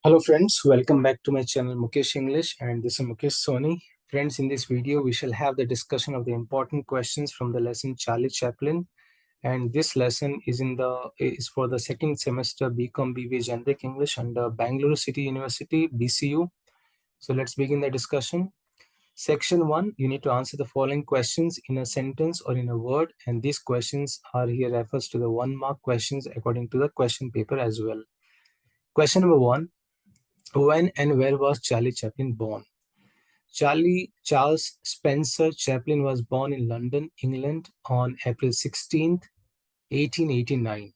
Hello friends, welcome back to my channel Mukesh English, and this is Mukesh Soni. Friends, in this video we shall have the discussion of the important questions from the lesson Charlie Chaplin, and this lesson is for the second semester BCom BBA Generic English under Bangalore City University BCU. So let's begin the discussion. Section 1, you need to answer the following questions in a sentence or in a word, and these questions are here refers to the 1 mark questions according to the question paper as well. Question number 1, when and where was Charlie Chaplin born? Charles Spencer Chaplin was born in London, England on April 16th, 1889.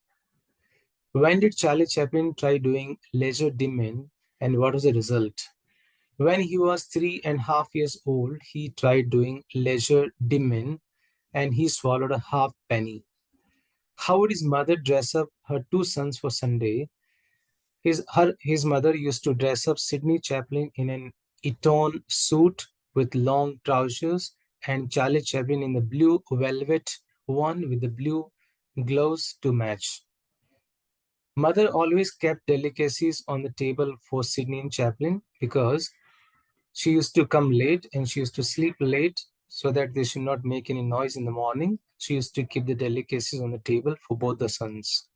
When did Charlie Chaplin try doing legerdemain, and what was the result? When he was 3.5 years old, he tried doing legerdemain and he swallowed a half penny. How would his mother dress up her 2 sons for Sunday? His mother used to dress up Sidney Chaplin in an Eton suit with long trousers and Charlie Chaplin in the blue velvet one with the blue gloves to match. Mother always kept delicacies on the table for Sidney and Chaplin because she used to come late and she used to sleep late so that they should not make any noise in the morning. She used to keep the delicacies on the table for both the sons.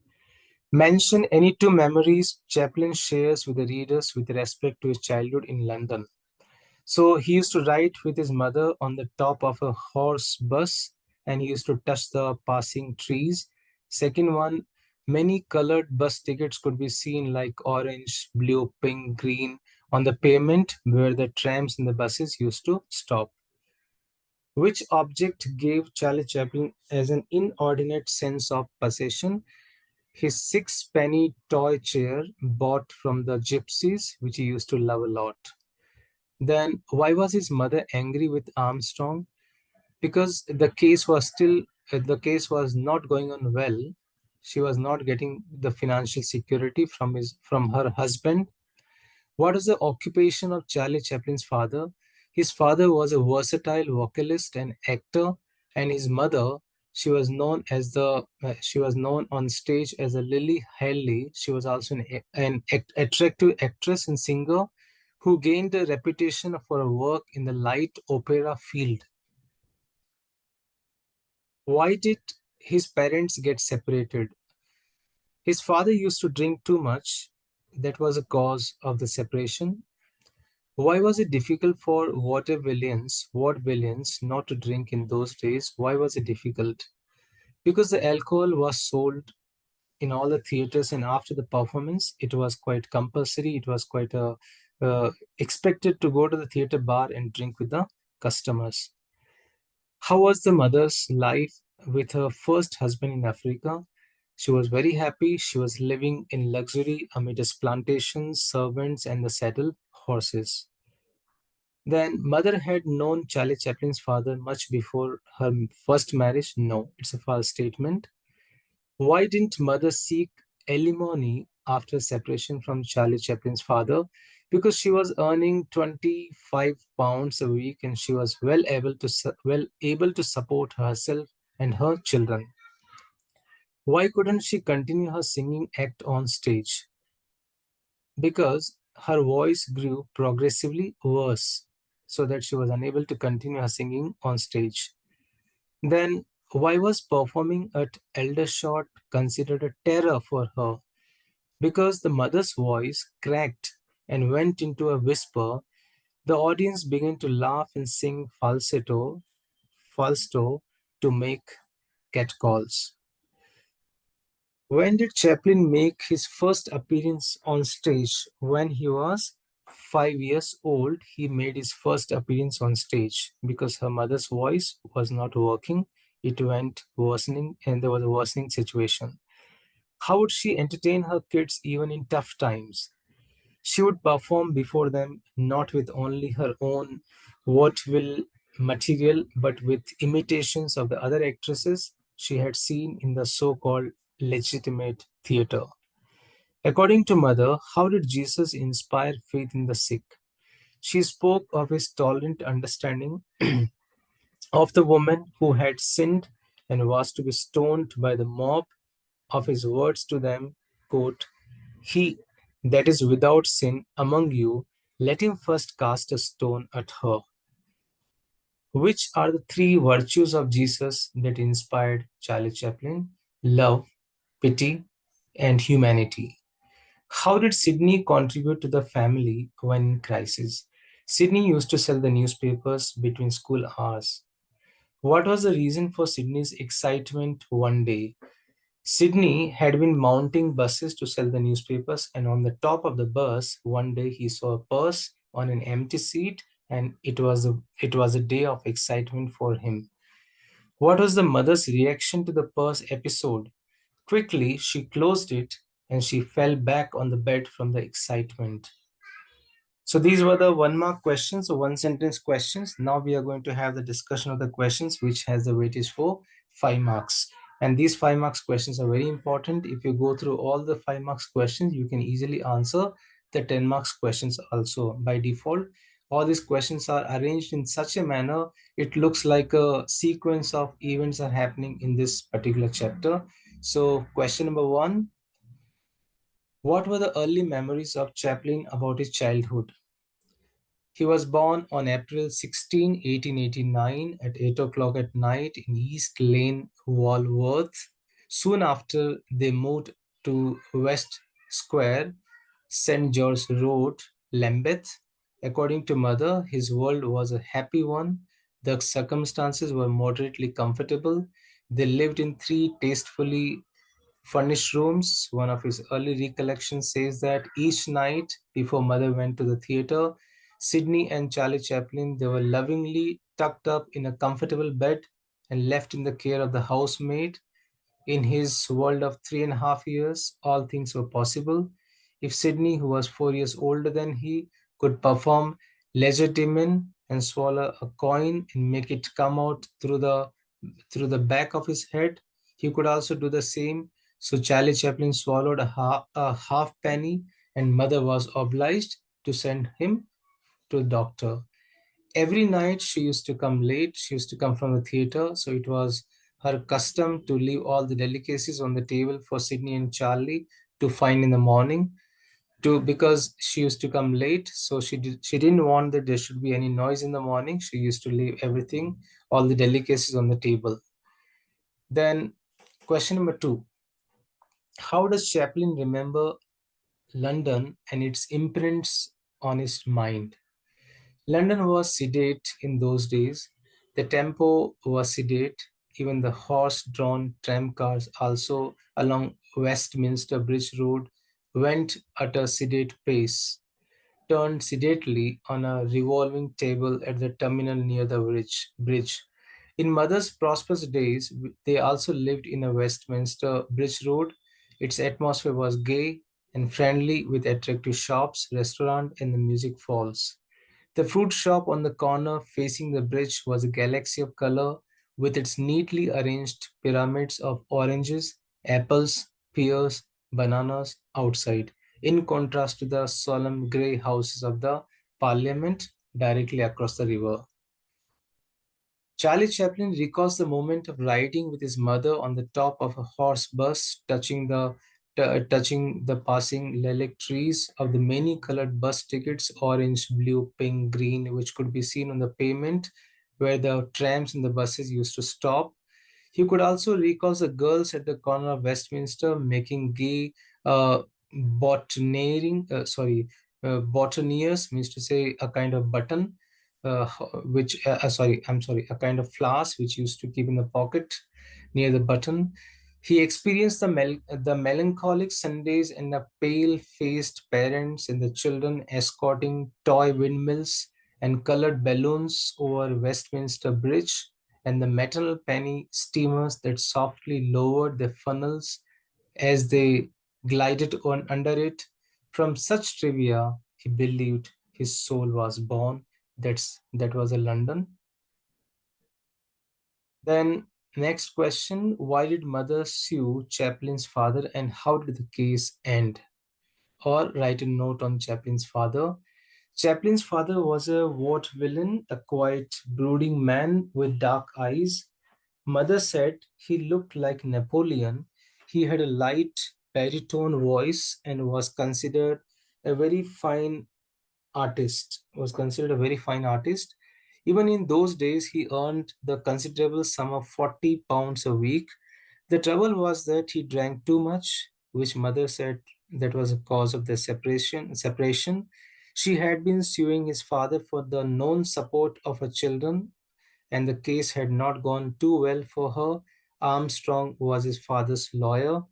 Mention any 2 memories Chaplin shares with the readers with respect to his childhood in London. So he used to ride with his mother on the top of a horse bus and he used to touch the passing trees. Second one, many colored bus tickets could be seen like orange, blue, pink, green on the pavement where the trams and the buses used to stop. Which object gave Charlie Chaplin as an inordinate sense of possession? His six-penny toy chair bought from the gypsies, which he used to love a lot. Then, why was his mother angry with Armstrong? Because the case was not going on well. She was not getting the financial security from her husband. What is the occupation of Charlie Chaplin's father? His father was a versatile vocalist and actor, and his mother, she was known on stage as a Lily Haley. She was also an attractive actress and singer who gained a reputation for her work in the light opera field. Why did his parents get separated? His father used to drink too much. That was a cause of the separation. Why was it difficult for vaudevillians not to drink in those days? Why was it difficult? Because the alcohol was sold in all the theaters, and after the performance, it was quite compulsory. It was quite expected to go to the theater bar and drink with the customers. How was the mother's life with her first husband in Africa? She was very happy. She was living in luxury amidst plantations, servants, and the saddle horses. Then, mother had known Charlie Chaplin's father much before her first marriage. No, it's a false statement. Why didn't mother seek alimony after separation from Charlie Chaplin's father? Because she was earning 25 pounds a week and she was well able to support herself and her children. Why couldn't she continue her singing act on stage? Because her voice grew progressively worse, so that she was unable to continue her singing on stage. Then, why was performing at Eldershot considered a terror for her? Because the mother's voice cracked and went into a whisper. The audience began to laugh and sing falsetto to make catcalls. When did Chaplin make his first appearance on stage? When he was 5 years old, he made his first appearance on stage because her mother's voice was not working. It went worsening, and there was a worsening situation. How would she entertain her kids even in tough times? She would perform before them not with only her own vaudeville material, but with imitations of the other actresses she had seen in the so called legitimate theater. According to Mother, how did Jesus inspire faith in the sick? She spoke of his tolerant understanding of the woman who had sinned and was to be stoned by the mob, of his words to them, quote, He that is without sin among you, let him first cast a stone at her. Which are the three virtues of Jesus that inspired Charlie Chaplin? Love, pity, and humanity. How did Sydney contribute to the family when in crisis? Sydney used to sell the newspapers between school hours. What was the reason for Sydney's excitement one day? Sydney had been mounting buses to sell the newspapers, and on the top of the bus, one day he saw a purse on an empty seat, and it was a day of excitement for him. What was the mother's reaction to the purse episode? Quickly, she closed it and she fell back on the bed from the excitement. So these were the one mark questions or one sentence questions. Now we are going to have the discussion of the questions which has the weightage for 5 marks. And these 5 marks questions are very important. If you go through all the 5 marks questions, you can easily answer the 10 marks questions also by default. All these questions are arranged in such a manner, it looks like a sequence of events are happening in this particular chapter. So question number one, what were the early memories of Chaplin about his childhood? He was born on April 16, 1889 at 8 o'clock at night in East Lane, Walworth. Soon after, they moved to West Square, St. George Road, Lambeth. According to mother, his world was a happy one. The circumstances were moderately comfortable. They lived in three tastefully furnished rooms. One of his early recollections says that each night before mother went to the theater, Sydney and Charlie Chaplin, they were lovingly tucked up in a comfortable bed and left in the care of the housemaid. In his world of 3.5 years, all things were possible. If Sydney, who was 4 years older than he, could perform legerdemain and swallow a coin and make it come out through the back of his head, he could also do the same. So Charlie Chaplin swallowed a half penny, and mother was obliged to send him to the doctor. Every night she used to come late. She used to come from the theater, so it was her custom to leave all the delicacies on the table for Sydney and Charlie to find in the morning. To Because she used to come late, so she didn't want that there should be any noise in the morning. She used to leave everything, all the delicacies on the table. Then, question number two: how does Chaplin remember London and its imprints on his mind? London was sedate in those days. The tempo was sedate. Even the horse drawn tramcars, also along Westminster Bridge Road, went at a sedate pace, turned sedately on a revolving table at the terminal near the bridge. In mother's prosperous days, they also lived in a Westminster Bridge Road. Its atmosphere was gay and friendly with attractive shops, restaurants, and the music halls. The fruit shop on the corner facing the bridge was a galaxy of color with its neatly arranged pyramids of oranges, apples, pears, bananas outside, in contrast to the solemn grey houses of the Parliament directly across the river. Charlie Chaplin recalls the moment of riding with his mother on the top of a horse bus, touching the passing lilac trees of the many colored bus tickets, orange, blue, pink, green, which could be seen on the pavement where the trams and the buses used to stop. He could also recall the girls at the corner of Westminster making gay botaniers, means to say a kind of button, a kind of flask which used to keep in the pocket near the button. He experienced the melancholic Sundays and the pale-faced parents and the children escorting toy windmills and colored balloons over Westminster Bridge, and the metal penny steamers that softly lowered their funnels as they glided on under it. From such trivia, he believed his soul was born. That was a London. Then next question: why did mother sue Chaplin's father, and how did the case end? Or write a note on Chaplin's father. Chaplin's father was a vaudevillain, a quiet, brooding man with dark eyes. Mother said he looked like Napoleon. He had a light, baritone voice and a very fine was considered a very fine artist. Even in those days, he earned the considerable sum of £40 a week. The trouble was that he drank too much, which mother said that was a cause of the separation. She had been suing his father for the known support of her children, and the case had not gone too well for her. Armstrong was his father's lawyer.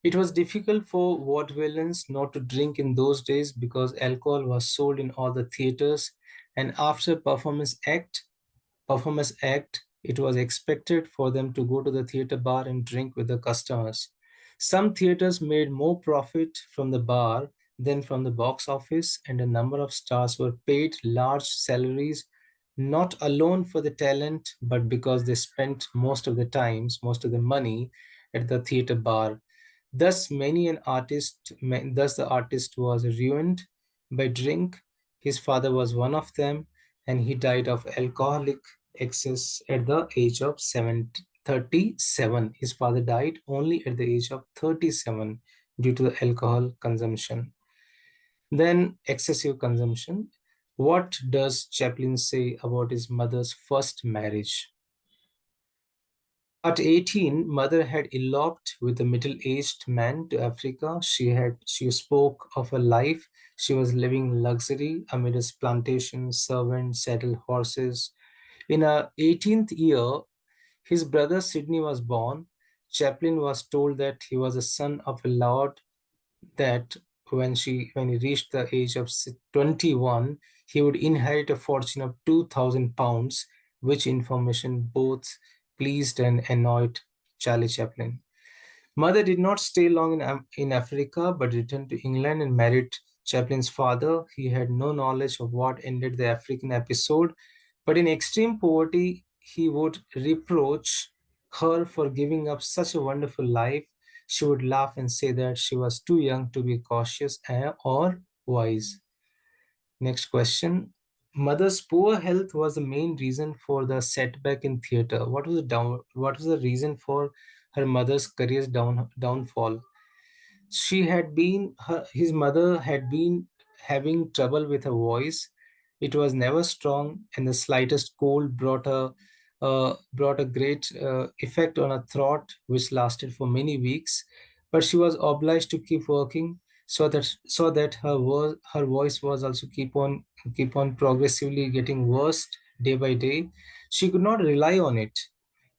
It was difficult for vaudevillains not to drink in those days because alcohol was sold in all the theaters, and after performance act, it was expected for them to go to the theater bar and drink with the customers. Some theaters made more profit from the bar than from the box office, and a number of stars were paid large salaries, not alone for the talent, but because they spent most of the money at the theater bar. Thus the artist was ruined by drink. His father was one of them, and he died of alcoholic excess at the age of 37. His father died only at the age of 37 due to the alcohol consumption. Then excessive consumption. What does Chaplin say about his mother's first marriage? At 18, mother had eloped with a middle-aged man to Africa. She spoke of a life she was living in luxury amidst plantations, servants, saddle horses. In her 18th year, his brother Sidney was born. Chaplin was told that he was a son of a lord, that when he reached the age of 21, he would inherit a fortune of £2,000, which information both pleased and annoyed Charlie Chaplin. Mother did not stay long in Africa, but returned to England and married Chaplin's father. He had no knowledge of what ended the African episode, but in extreme poverty, he would reproach her for giving up such a wonderful life. She would laugh and say that she was too young to be cautious or wise. Next question. Mother's poor health was the main reason for the setback in theater. What was the reason for her mother's career's downfall? His mother had been having trouble with her voice. It was never strong, and the slightest cold brought a great effect on her throat, which lasted for many weeks. But she was obliged to keep working, so that her voice was also keep on progressively getting worse day by day. She could not rely on it.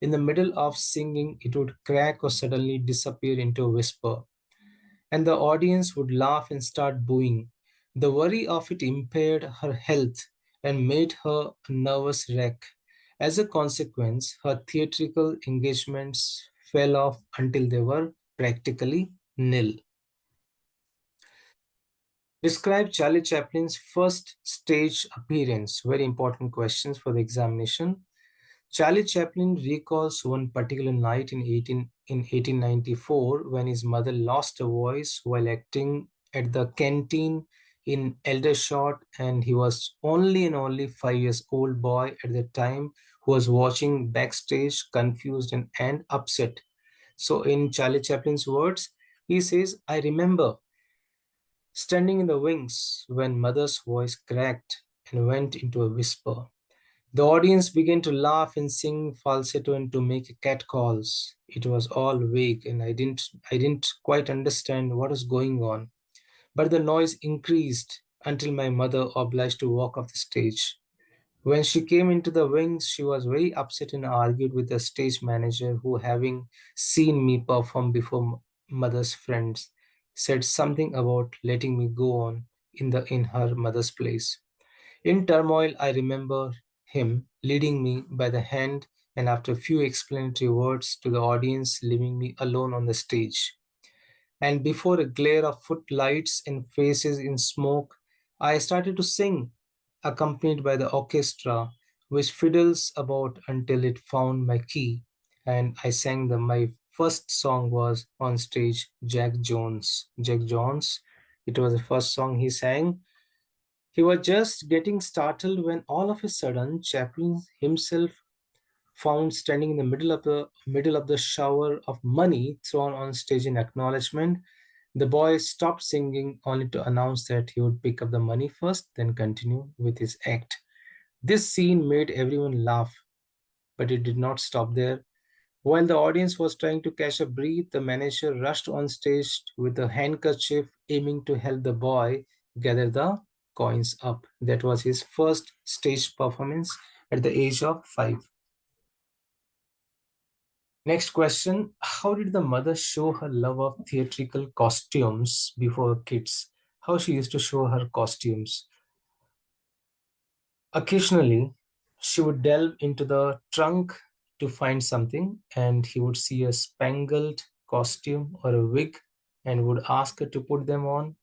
In the middle of singing, it would crack or suddenly disappear into a whisper, and the audience would laugh and start booing. The worry of it impaired her health and made her a nervous wreck. As a consequence, her theatrical engagements fell off until they were practically nil. Describe Charlie Chaplin's first stage appearance. Very important questions for the examination. Charlie Chaplin recalls one particular night in 1894 when his mother lost her voice while acting at the canteen in Eldershot, and he was only 5 years old boy at the time who was watching backstage, confused and upset. So in Charlie Chaplin's words, he says, "I remember standing in the wings when mother's voice cracked and went into a whisper. The audience began to laugh and sing falsetto and to make cat calls. It was all vague, and I didn't quite understand what was going on. But the noise increased until my mother obliged to walk off the stage. When she came into the wings, she was very upset and argued with the stage manager, who, having seen me perform before mother's friends, said something about letting me go on in her mother's place. In turmoil, I remember him leading me by the hand, and after a few explanatory words to the audience, leaving me alone on the stage. And before a glare of footlights and faces in smoke, I started to sing, accompanied by the orchestra, which fiddles about until it found my key. And I sang my first song was on stage, Jack Jones. Jack Jones, it was the first song he sang. He was just getting startled when all of a sudden Chaplin himself found standing in the middle of the shower of money thrown on stage in acknowledgement. The boy stopped singing only to announce that he would pick up the money first, then continue with his act. This scene made everyone laugh, but it did not stop there. While the audience was trying to catch a breath, the manager rushed on stage with a handkerchief, aiming to help the boy gather the coins up. That was his first stage performance at the age of 5. Next question. How did the mother show her love of theatrical costumes before kids? How she used to show her costumes? Occasionally, she would delve into the trunk to find something, and he would see a spangled costume or a wig and would ask her to put them on.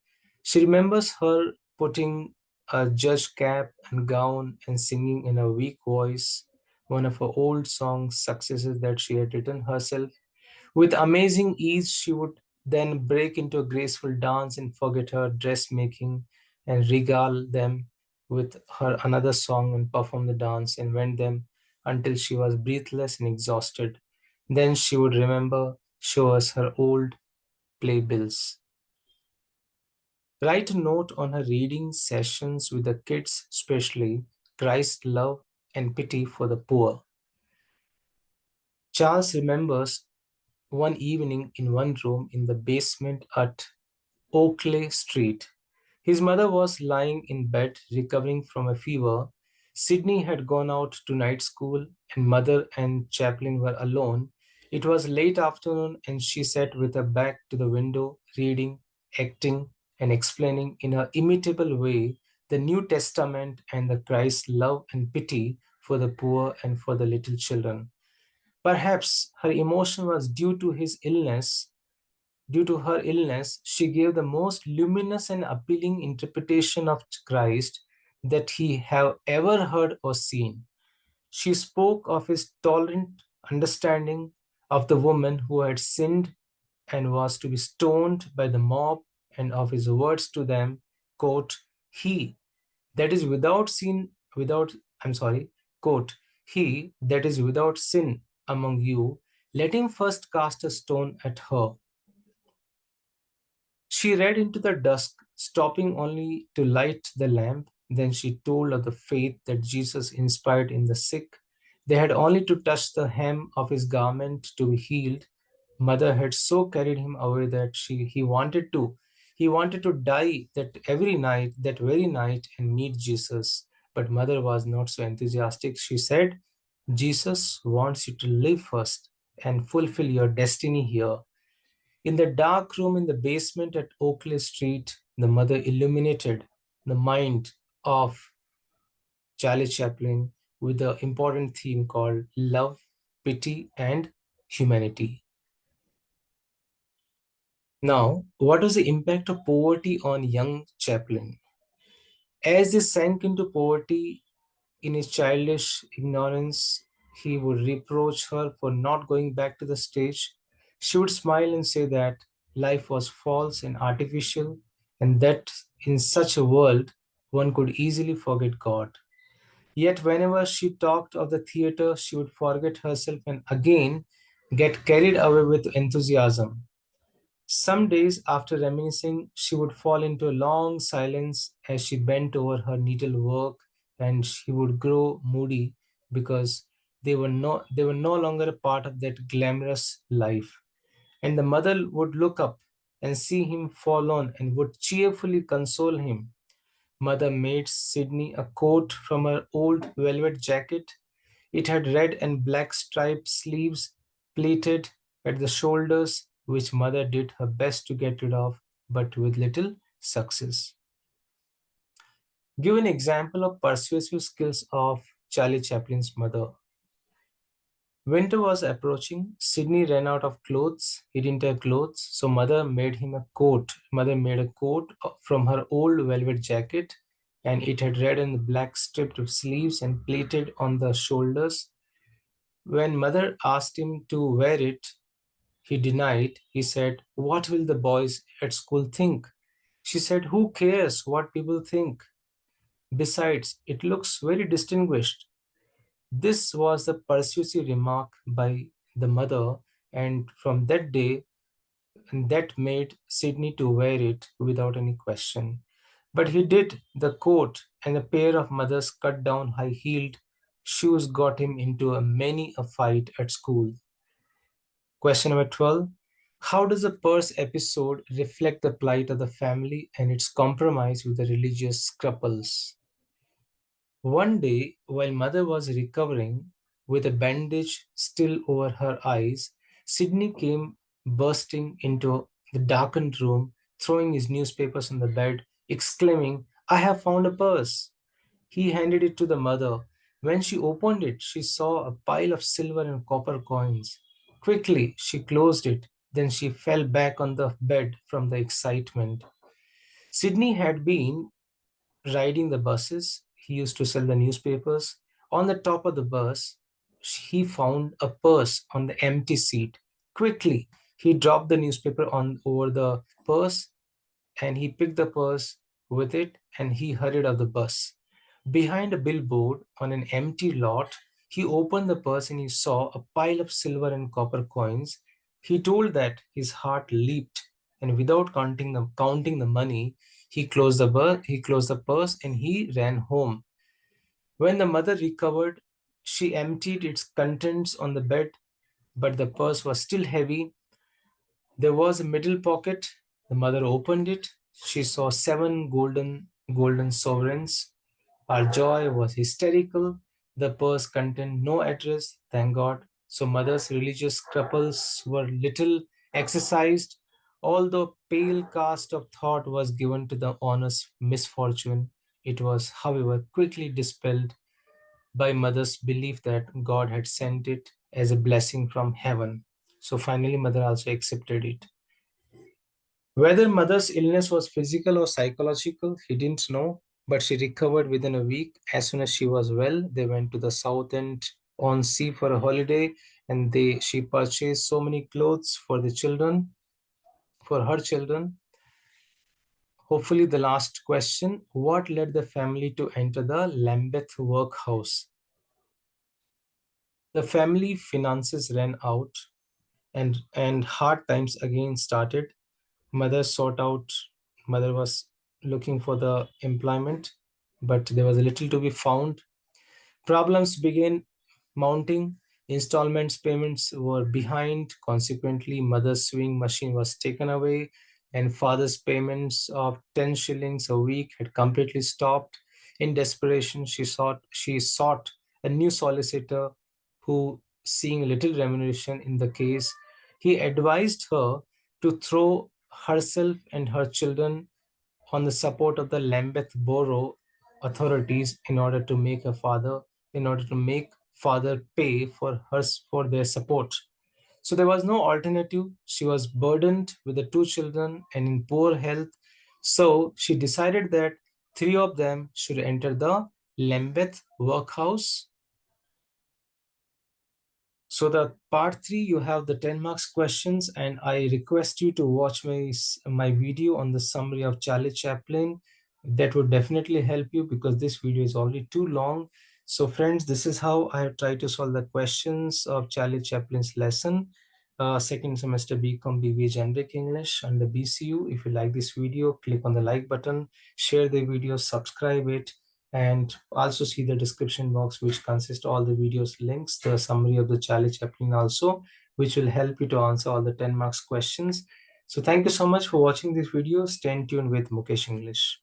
She remembers her putting a judge cap and gown and singing in a weak voice one of her old song successes that she had written herself. With amazing ease, she would then break into a graceful dance and forget her dressmaking and regale them with her another song and perform the dance and wend them until she was breathless and exhausted. Then she would remember, show us her old playbills. Write a note on her reading sessions with the kids, especially Christ's love and pity for the poor. Charles remembers one evening in one room in the basement at Oakley Street. His mother was lying in bed recovering from a fever. Sydney had gone out to night school, and mother and Chaplin were alone. It was late afternoon, and she sat with her back to the window, reading, acting, and explaining in her imitable way the New Testament and the Christ's love and pity for the poor and for the little children. Perhaps her emotion was due to his illness. Due to her illness, she gave the most luminous and appealing interpretation of Christ that he have ever heard or seen. She spoke of his tolerant understanding of the woman who had sinned and was to be stoned by the mob, and of his words to them, quote, he that is without sin, without, I'm sorry, quote, he that is without sin among you, let him first cast a stone at her. She read into the dusk, stopping only to light the lamp. Then she told of the faith that Jesus inspired in the sick. They had only to touch the hem of his garment to be healed. Mother had so carried him away that he wanted to die that very night and meet Jesus. But mother was not so enthusiastic. She said, Jesus wants you to live first and fulfill your destiny here. In the dark room in the basement at Oakley Street, the mother illuminated the mind of Charlie Chaplin with the important theme called love, pity, and humanity. Now, what was the impact of poverty on young Chaplin? As he sank into poverty in his childish ignorance, he would reproach her for not going back to the stage. She would smile and say that life was false and artificial, and that in such a world one could easily forget God. Yet, whenever she talked of the theater, she would forget herself and again get carried away with enthusiasm. Some days after reminiscing, she would fall into a long silence as she bent over her needlework, and she would grow moody because they were no longer a part of that glamorous life. And the mother would look up and see him forlorn and would cheerfully console him. Mother made Sydney a coat from her old velvet jacket. It had red and black striped sleeves, pleated at the shoulders, which mother did her best to get rid of, but with little success. Give an example of persuasive skills of Charlie Chaplin's mother. Winter was approaching. Sydney ran out of clothes. He didn't have clothes, so mother made him a coat. Mother made a coat from her old velvet jacket, and it had red and black striped sleeves and pleated on the shoulders. When mother asked him to wear it, he denied. He said, what will the boys at school think? She said, who cares what people think? Besides, it looks very distinguished. This was a persuasive remark by the mother, and from that day, that made Sidney to wear it without any question. But he did. The coat and a pair of mother's cut down high heeled shoes got him into many a fight at school. Question number 12. How does the purse episode reflect the plight of the family and its compromise with the religious scruples? One day, while mother was recovering with a bandage still over her eyes, Sidney came bursting into the darkened room, throwing his newspapers on the bed, exclaiming, I have found a purse. He handed it to the mother. When she opened it, she saw a pile of silver and copper coins. Quickly, she closed it. Then she fell back on the bed from the excitement. Sidney had been riding the buses. He used to sell the newspapers. On the top of the bus, he found a purse on the empty seat. Quickly, he dropped the newspaper on over the purse and he picked the purse with it and he hurried off the bus. Behind a billboard on an empty lot, he opened the purse and he saw a pile of silver and copper coins. He told that his heart leaped, and without counting the money, he closed the purse and he ran home. When the mother recovered, she emptied its contents on the bed, but the purse was still heavy. There was a middle pocket. The mother opened it. She saw seven golden sovereigns. Our joy was hysterical. The purse contained no address, thank God. So mother's religious scruples were little exercised, although pale cast of thought was given to the honest misfortune. It was, however, quickly dispelled by mother's belief that God had sent it as a blessing from heaven. So finally, mother also accepted it. Whether mother's illness was physical or psychological, he didn't know, but she recovered within a week. As soon as she was well, they went to the south end on sea for a holiday, and she purchased so many clothes for the children, for her children. Hopefully, the last question: what led the family to enter the Lambeth workhouse? The family finances ran out, and hard times again started. Mother sought out, mother was looking for the employment, but there was little to be found. Problems began mounting. Installments payments were behind. Consequently, mother's sewing machine was taken away, and father's payments of 10 shillings a week had completely stopped. In desperation, she sought a new solicitor who, seeing little remuneration in the case, he advised her to throw herself and her children on the support of the Lambeth borough authorities in order to make father pay for their support. So there was no alternative. She was burdened with the two children and in poor health. So she decided that three of them should enter the Lambeth workhouse. So the part 3, you have the 10 marks questions, and I request you to watch my video on the summary of Charlie Chaplin. That would definitely help you because this video is already too long. So friends, this is how I have tried to solve the questions of Charlie Chaplin's lesson. Second semester BCom BBA Generic English under BCU. If you like this video, click on the like button, share the video, subscribe it, and also see the description box, which consists all the videos links, the summary of the Charlie Chaplin also, which will help you to answer all the 10 marks questions. So thank you so much for watching this video. Stay tuned with Mukesh English.